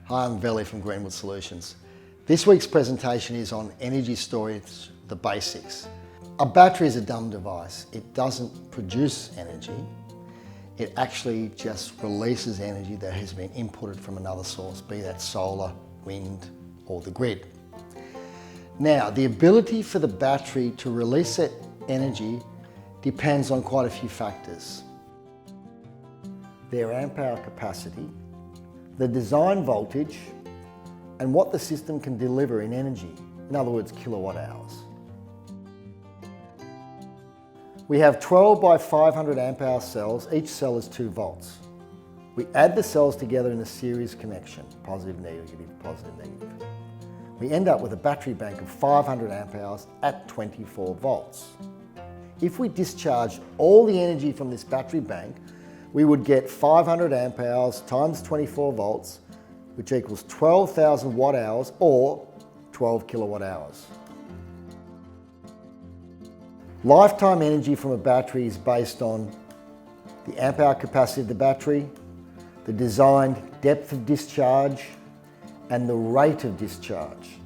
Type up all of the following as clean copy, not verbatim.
Hi, I'm Veli from Greenwood Solutions. This week's presentation is on energy storage, the basics. A battery is a dumb device. It doesn't produce energy. It actually just releases energy that has been inputted from another source, be that solar, wind, or the grid. Now, the ability for the battery to release that energy depends on quite a few factors. Their amp hour capacity, the design voltage, and what the system can deliver in energy, in other words, kilowatt hours. We have 12 by 500 amp hour cells. Each cell is 2 volts. We add the cells together in a series connection, positive, negative, positive, negative. We end up with a battery bank of 500 amp hours at 24 volts. If we discharge all the energy from this battery bank, we would get 500 amp hours times 24 volts, which equals 12,000 watt hours or 12 kilowatt hours. Lifetime energy from a battery is based on the amp hour capacity of the battery, the designed depth of discharge, and the rate of discharge.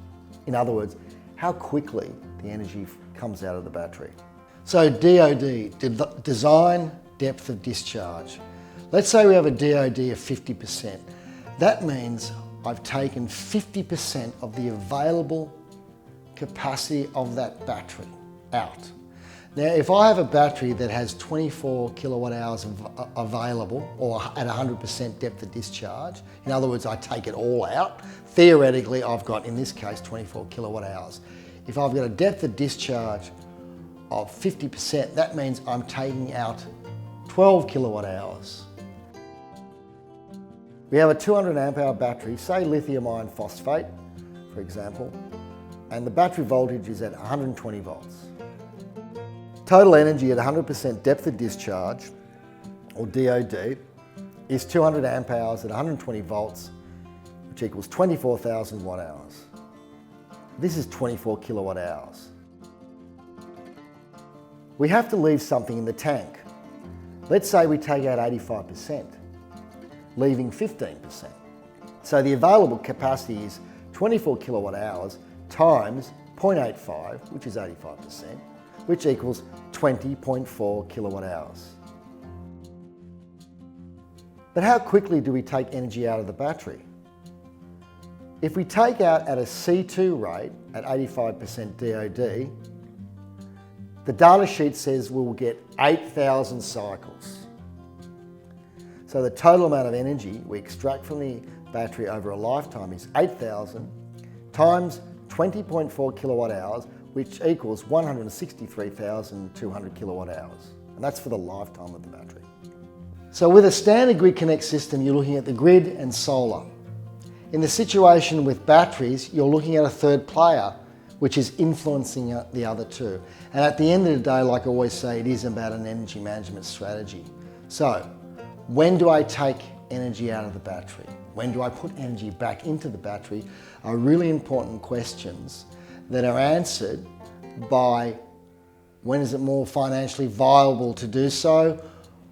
In other words, how quickly the energy comes out of the battery. So DOD, design depth of discharge. Let's say we have a DOD of 50%. That means I've taken 50% of the available capacity of that battery out. Now, if I have a battery that has 24 kilowatt hours available, or at 100% depth of discharge, in other words, I take it all out, theoretically I've got, in this case, 24 kilowatt hours. If I've got a depth of discharge of 50%, that means I'm taking out 12 kilowatt hours. We have a 200 amp hour battery, say lithium iron phosphate, for example, and the battery voltage is at 120 volts. Total energy at 100% depth of discharge, or DOD, is 200 amp hours at 120 volts, which equals 24,000 watt hours. This is 24 kilowatt hours. We have to leave something in the tank. Let's say we take out 85%, leaving 15%. So the available capacity is 24 kilowatt hours times 0.85, which is 85%, which equals 20.4 kilowatt hours. But how quickly do we take energy out of the battery? If we take out at a C2 rate at 85% DOD, the data sheet says we will get 8,000 cycles. So the total amount of energy we extract from the battery over a lifetime is 8,000 times 20.4 kilowatt hours, which equals 163,200 kilowatt hours. And that's for the lifetime of the battery. So with a standard grid connect system, you're looking at the grid and solar. In the situation with batteries, you're looking at a third player, which is influencing the other two. And at the end of the day, like I always say, it is about an energy management strategy. So, when do I take energy out of the battery? When do I put energy back into the battery? Are really important questions that are answered by when is it more financially viable to do so?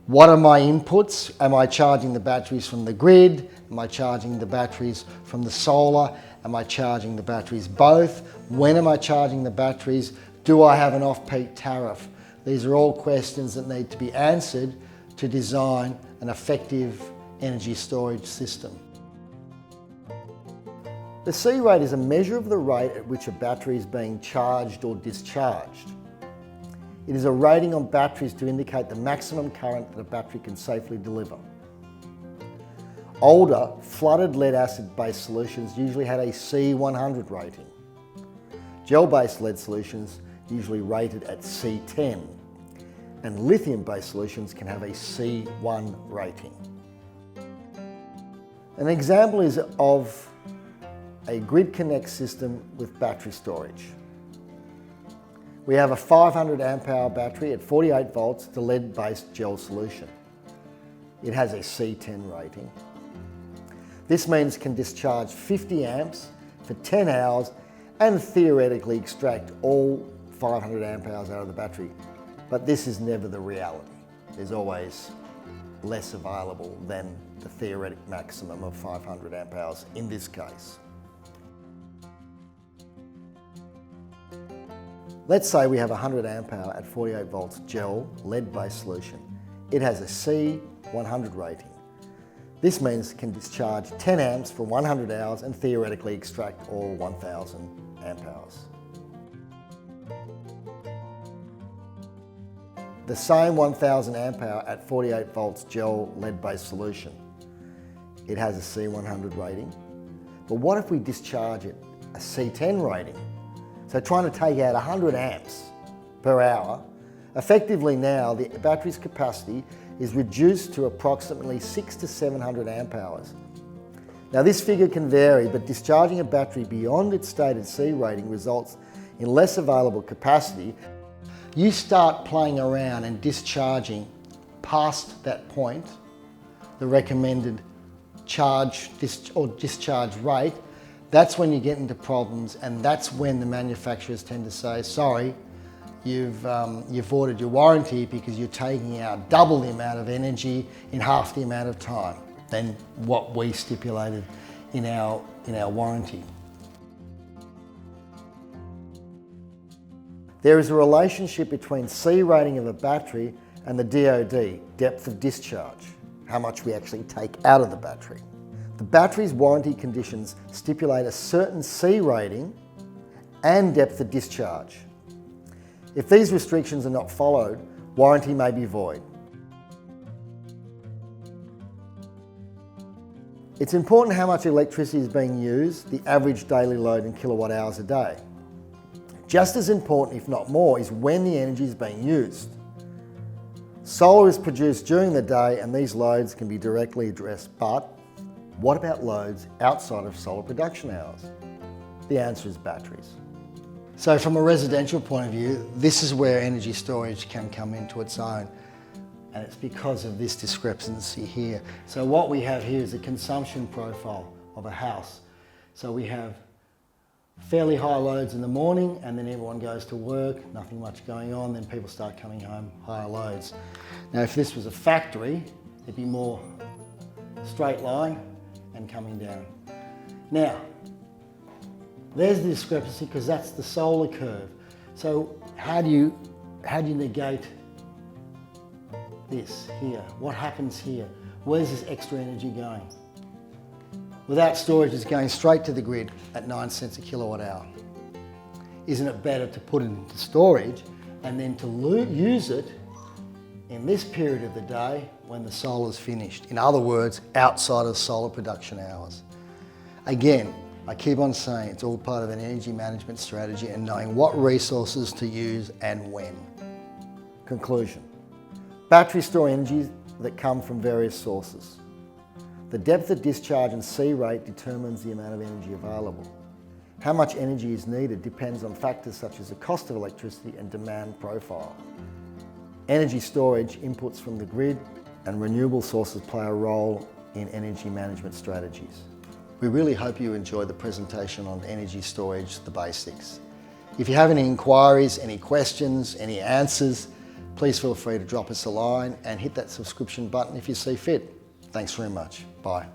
What are my inputs? Am I charging the batteries from the grid? Am I charging the batteries from the solar? Am I charging the batteries both? When am I charging the batteries? Do I have an off-peak tariff? These are all questions that need to be answered to design an effective energy storage system. The C rate is a measure of the rate at which a battery is being charged or discharged. It is a rating on batteries to indicate the maximum current that a battery can safely deliver. Older, flooded lead-acid based solutions usually had a C100 rating. Gel-based lead solutions usually rated at C10, and lithium-based solutions can have a C1 rating. An example is of a grid connect system with battery storage. We have a 500 amp hour battery at 48 volts to lead-based gel solution. It has a C10 rating. This means it can discharge 50 amps for 10 hours and theoretically extract all 500 amp hours out of the battery. But this is never the reality. There's always less available than the theoretic maximum of 500 amp hours in this case. Let's say we have a 100 amp hour at 48 volts gel lead-based solution. It has a C100 rating. This means it can discharge 10 amps for 100 hours and theoretically extract all 1000 amp hours. The same 1000 amp hour at 48 volts gel lead-based solution. It has a C100 rating. But what if we discharge it a C10 rating? So trying to take out 100 amps per hour, effectively now the battery's capacity is reduced to approximately 600 to 700 amp hours. Now this figure can vary, but discharging a battery beyond its stated C rating results in less available capacity. You start playing around and discharging past that point, the recommended charge or discharge rate, that's when you get into problems, and that's when the manufacturers tend to say, sorry, you've voided your warranty because you're taking out double the amount of energy in half the amount of time than what we stipulated in our warranty. There is a relationship between C rating of a battery and the DOD, depth of discharge, how much we actually take out of the battery. The battery's warranty conditions stipulate a certain C rating and depth of discharge. If these restrictions are not followed, warranty may be void. It's important how much electricity is being used, the average daily load in kilowatt hours a day. Just as important, if not more, is when the energy is being used. Solar is produced during the day and these loads can be directly addressed, but what about loads outside of solar production hours? The answer is batteries. So from a residential point of view, this is where energy storage can come into its own, and it's because of this discrepancy here. So what we have here is a consumption profile of a house. So we have fairly high loads in the morning, and then everyone goes to work, nothing much going on, then people start coming home, higher loads. Now if this was a factory, it'd be more straight line and coming down. Now, there's the discrepancy because that's the solar curve. So how do you negate this here? What happens here? Where's this extra energy going? Without storage, it's going straight to the grid at 9 cents a kilowatt hour. Isn't it better to put it into storage and then to use it in this period of the day when the solar's finished? In other words, outside of solar production hours. Again, I keep on saying it's all part of an energy management strategy and knowing what resources to use and when. Conclusion. Batteries store energy that come from various sources. The depth of discharge and C rate determines the amount of energy available. How much energy is needed depends on factors such as the cost of electricity and demand profile. Energy storage, inputs from the grid, and renewable sources play a role in energy management strategies. We really hope you enjoyed the presentation on energy storage, the basics. If you have any inquiries, any questions, any answers, please feel free to drop us a line and hit that subscription button if you see fit. Thanks very much. Bye.